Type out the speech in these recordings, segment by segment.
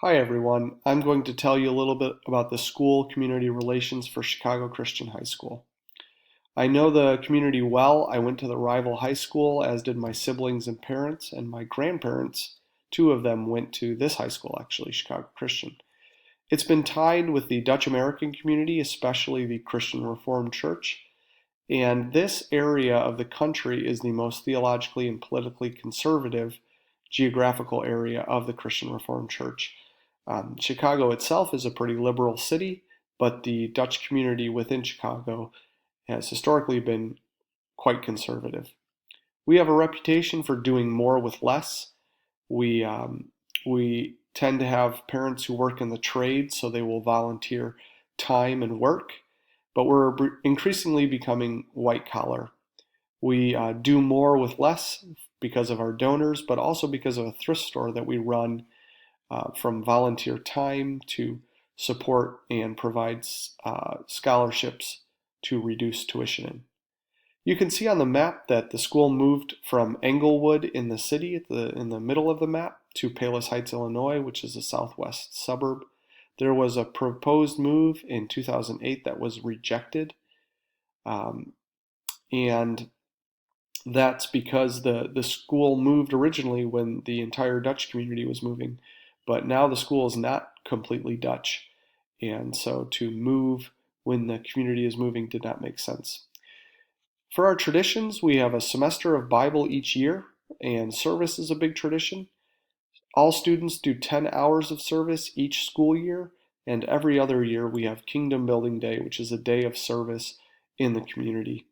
Hi everyone. I'm going to tell you a little bit about the school community relations for Chicago Christian High School. I know the community well. I went to the rival high school, as did my siblings and parents, and my grandparents. Two of them went to this high school, actually, Chicago Christian. It's been tied with the Dutch American community, especially the Christian Reformed Church, and this area of the country is the most theologically and politically conservative geographical area of the Christian Reformed Church. Chicago itself is a pretty liberal city, but the Dutch community within Chicago has historically been quite conservative. We have a reputation for doing more with less. We tend to have parents who work in the trades, so they will volunteer time and work, but we're increasingly becoming white collar. We do more with less because of our donors, but also because of a thrift store that we run from volunteer time to support and provides scholarships to reduce tuition in. You can see on the map that the school moved from Englewood in the city, in the middle of the map, to Palos Heights, Illinois, which is a southwest suburb. There was a proposed move in 2008 that was rejected, um, and that's because the school moved originally when the entire Dutch community was moving, but now the school is not completely Dutch, and so to move when the community is moving did not make sense. For our traditions, we have a semester of Bible each year, and service is a big tradition. All students do 10 hours of service each school year, and every other year we have Kingdom Building Day, which is a day of service in the community.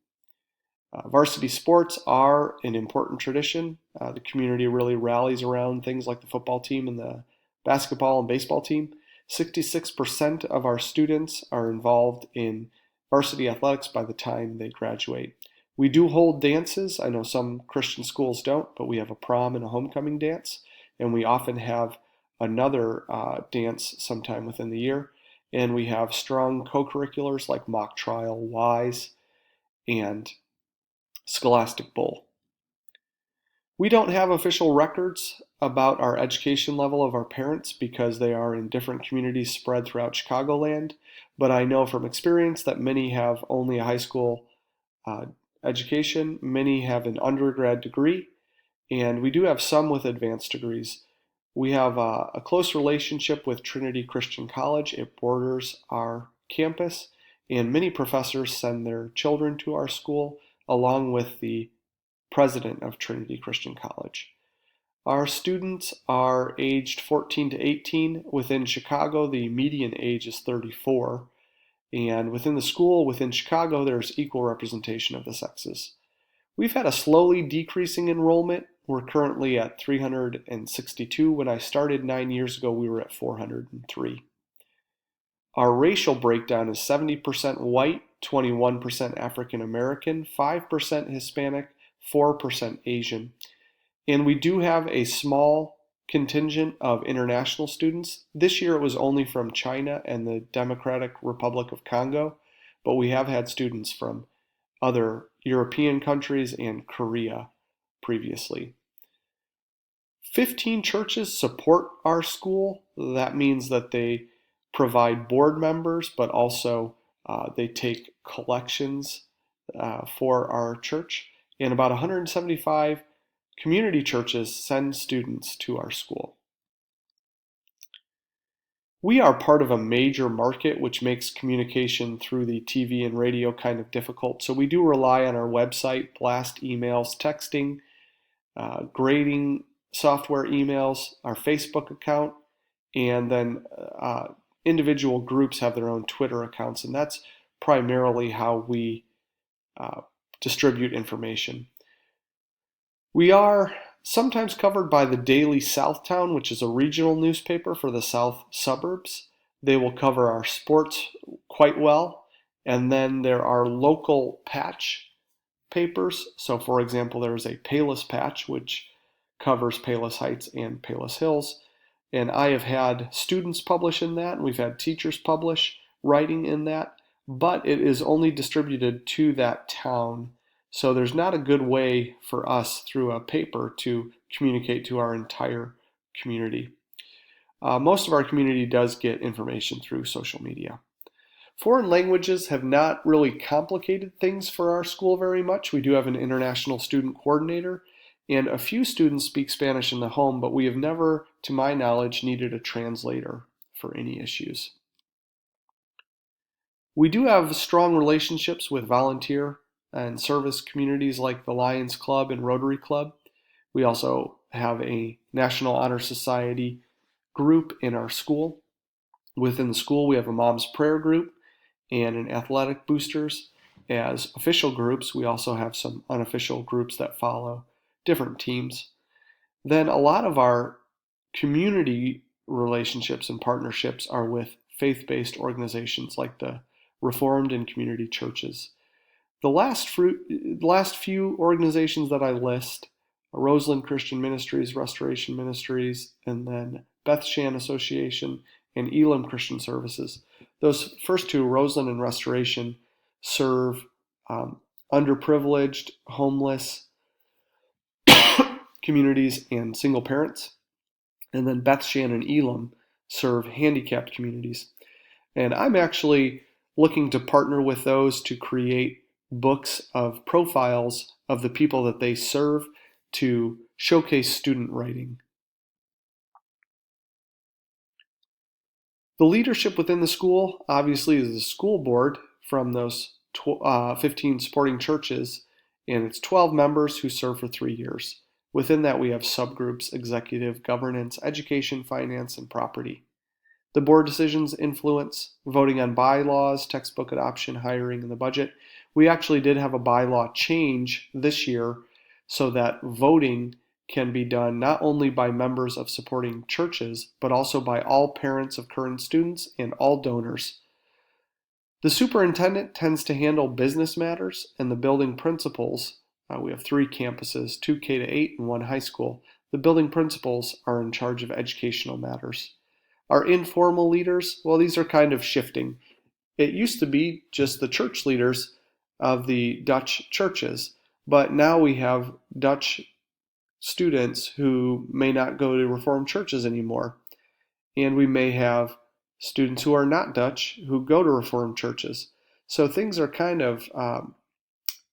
Varsity sports are an important tradition. The community really rallies around things like the football team and the basketball and baseball team. 66% of our students are involved in varsity athletics by the time they graduate. We do hold dances. I know some Christian schools don't, but we have a prom and a homecoming dance, and we often have another dance sometime within the year. And we have strong co-curriculars like mock trial, WISE, and Scholastic Bowl. We don't have official records about our education level of our parents because they are in different communities spread throughout Chicagoland, but I know from experience that many have only a high school uh, education, many have an undergrad degree, and we do have some with advanced degrees. We have a close relationship with Trinity Christian College. It borders our campus, and many professors send their children to our school along with the president of Trinity Christian College. Our students are aged 14 to 18. Within Chicago, the median age is 34. And within the school, within Chicago, there's equal representation of the sexes. We've had a slowly decreasing enrollment. We're currently at 362. When I started 9 years ago, we were at 403. Our racial breakdown is 70% white, 21% African American, 5% Hispanic, 4% Asian. And we do have a small contingent of international students. This year it was only from China and the Democratic Republic of Congo, but we have had students from other European countries and Korea previously. 15 churches support our school. That means that they provide board members, but also they take collections for our church. And about 175 community churches send students to our school. We are part of a major market, which makes communication through the TV and radio kind of difficult. So we do rely on our website, blast emails, texting, grading software emails, our Facebook account, and then individual groups have their own Twitter accounts, and that's primarily how we distribute information. We are sometimes covered by the Daily Southtown, which is a regional newspaper for the south suburbs. They will cover our sports quite well, and then there are local patch papers. So, for example, there is a Palos Patch, which covers Palos Heights and Palos Hills. And I have had students publish in that, and we've had teachers publish writing in that, but it is only distributed to that town. So there's not a good way for us through a paper to communicate to our entire community. Most of our community does get information through social media. Foreign languages have not really complicated things for our school very much. We do have an international student coordinator, and a few students speak Spanish in the home, but we have never, to my knowledge, needed a translator for any issues. We do have strong relationships with volunteer and service communities like the Lions Club and Rotary Club. We also have a National Honor Society group in our school. Within the school, we have a mom's prayer group and an athletic boosters. As official groups, we also have some unofficial groups that follow different teams. Then a lot of our community relationships and partnerships are with faith-based organizations like the Reformed and community churches. The last few organizations that I list, Roseland Christian Ministries, Restoration Ministries, and then Beth Shan Association and Elam Christian Services. Those first two, Roseland and Restoration, serve underprivileged, homeless communities and single parents. And then Beth Shan and Elam serve handicapped communities. And I'm actually looking to partner with those to create books of profiles of the people that they serve to showcase student writing. The leadership within the school obviously is the school board from those 15 supporting churches, and it's 12 members who serve for 3 years. Within that, we have subgroups: executive, governance, education, finance, and property. The board decisions influence voting on bylaws, textbook adoption, hiring, and the budget. We actually did have a bylaw change this year so that voting can be done not only by members of supporting churches, but also by all parents of current students and all donors. The superintendent tends to handle business matters, and the building principals, we have 3 campuses, 2 K to 8 and 1 high school. The building principals are in charge of educational matters. Our informal leaders, well, these are kind of shifting. It used to be just the church leaders of the Dutch churches, but now we have Dutch students who may not go to Reformed churches anymore. And we may have students who are not Dutch who go to Reformed churches. So things are kind of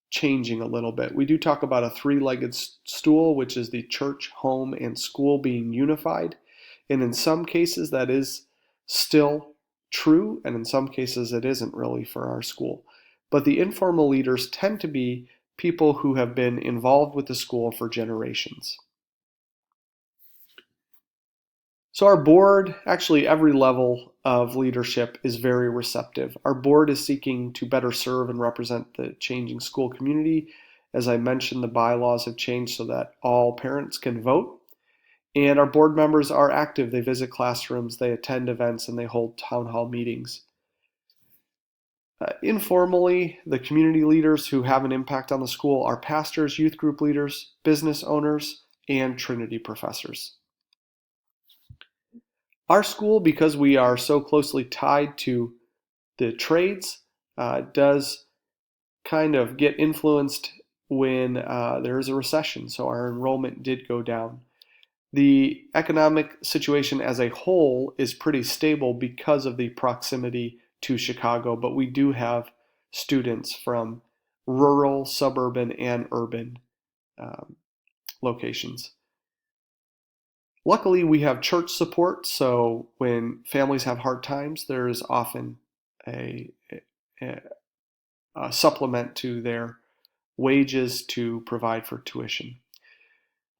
changing a little bit. We do talk about a 3-legged stool, which is the church, home, and school being unified. And in some cases, that is still true, and in some cases, it isn't really for our school. But the informal leaders tend to be people who have been involved with the school for generations. So our board, actually every level of leadership is very receptive. Our board is seeking to better serve and represent the changing school community. As I mentioned, the bylaws have changed so that all parents can vote. And our board members are active. They visit classrooms, they attend events, and they hold town hall meetings. Informally, the community leaders who have an impact on the school are pastors, youth group leaders, business owners, and Trinity professors. Our school, because we are so closely tied to the trades, does kind of get influenced when there is a recession. So our enrollment did go down. The economic situation as a whole is pretty stable because of the proximity to Chicago, but we do have students from rural, suburban, and urban locations. Luckily, we have church support, so when families have hard times, there is often a, a supplement to their wages to provide for tuition.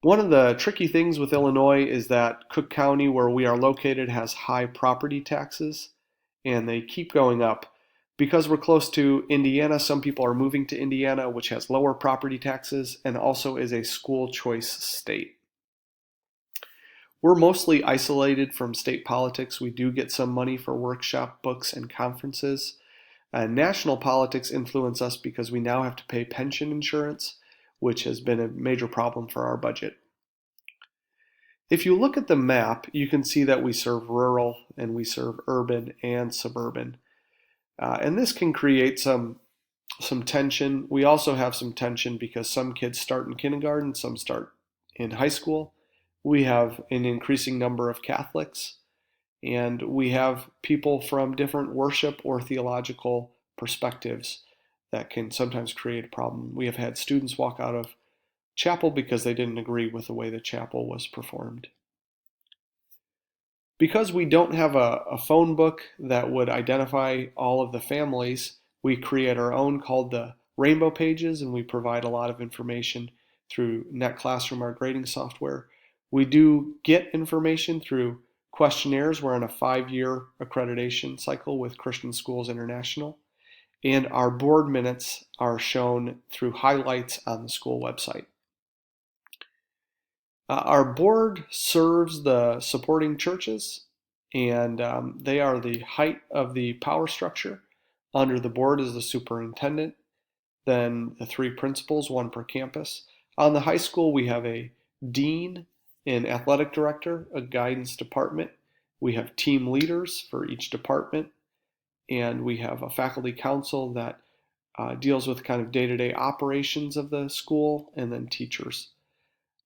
One of the tricky things with Illinois is that Cook County, where we are located, has high property taxes, and they keep going up. Because we're close to Indiana, some people are moving to Indiana, which has lower property taxes and also is a school choice state. We're mostly isolated from state politics. We do get some money for workshop books and conferences. National politics influence us because we now have to pay pension insurance, which has been a major problem for our budget. If you look at the map, you can see that we serve rural and we serve urban and suburban. And this can create some tension. We also have some tension because some kids start in kindergarten, some start in high school. We have an increasing number of Catholics, And we have people from different worship or theological perspectives that can sometimes create a problem. We have had students walk out of chapel because they didn't agree with the way the chapel was performed. Because we don't have a phone book that would identify all of the families, we create our own called the Rainbow Pages, and we provide a lot of information through Net Classroom, our grading software. We do get information through questionnaires. We're on a 5-year accreditation cycle with Christian Schools International, and our board minutes are shown through highlights on the school website. Our board serves the supporting churches, and they are the height of the power structure. Under the board is the superintendent, then the 3 principals, 1 per campus. On the high school, we have a dean, an athletic director, a guidance department. We have team leaders for each department, and we have a faculty council that deals with kind of day-to-day operations of the school, and then teachers.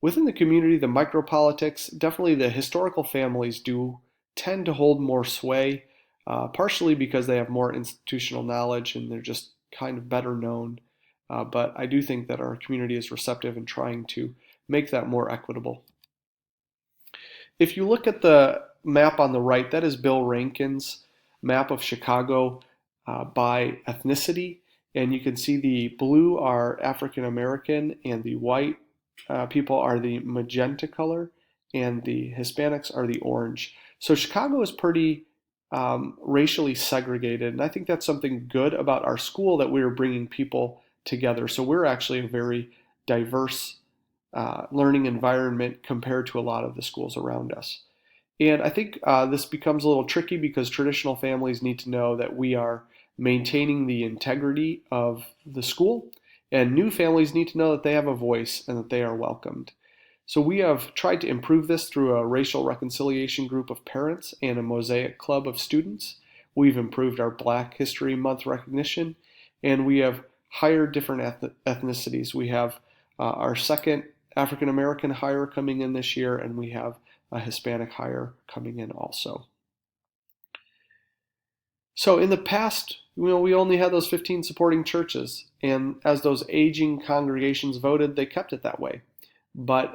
Within the community, the micropolitics, definitely the historical families do tend to hold more sway, partially because they have more institutional knowledge and they're just kind of better known. But I do think that our community is receptive in trying to make that more equitable. If you look at the map on the right, that is Bill Rankin's map of Chicago by ethnicity. And you can see the blue are African American and the white people are the magenta color, and the Hispanics are the orange. So Chicago is pretty racially segregated, and I think that's something good about our school, that we're bringing people together. So we're actually a very diverse learning environment compared to a lot of the schools around us. And I think this becomes a little tricky because traditional families need to know that we are maintaining the integrity of the school, and new families need to know that they have a voice and that they are welcomed. So we have tried to improve this through a racial reconciliation group of parents and a mosaic club of students. We've improved our Black History Month recognition, and we have hired different ethnicities. We have our second African American hire coming in this year, and we have a Hispanic hire coming in also. So in the past, we only had those 15 supporting churches, and as those aging congregations voted, they kept it that way. But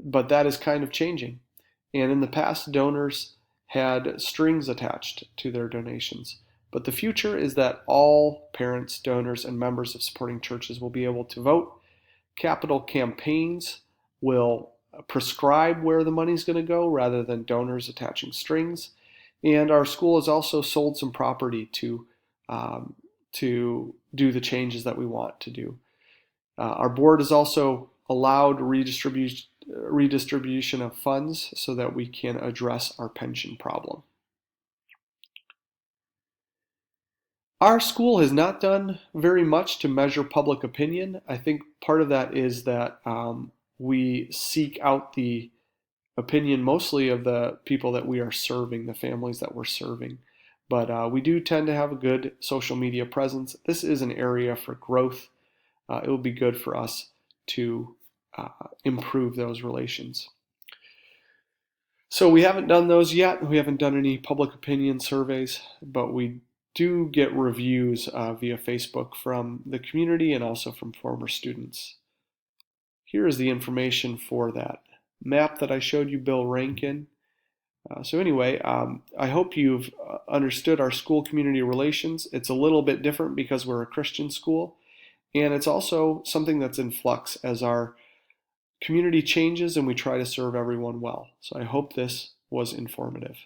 that is kind of changing. And in the past, donors had strings attached to their donations. But the future is that all parents, donors, and members of supporting churches will be able to vote. Capital campaigns will prescribe where the money is going to go rather than donors attaching strings. And our school has also sold some property to do the changes that we want to do. Our board has also allowed redistribution of funds so that we can address our pension problem. Our school has not done very much to measure public opinion. I think part of that is that we seek out the opinion mostly of the people that we are serving, the families that we're serving. But we do tend to have a good social media presence. This is an area for growth. It will be good for us to improve those relations. So we haven't done those yet. We haven't done any public opinion surveys, but we do get reviews via Facebook from the community and also from former students. Here is the information for that map that I showed you, Bill Rankin. So anyway, I hope you've understood our school community relations. It's a little bit different because we're a Christian school, and it's also something that's in flux as our community changes and we try to serve everyone well. So I hope this was informative.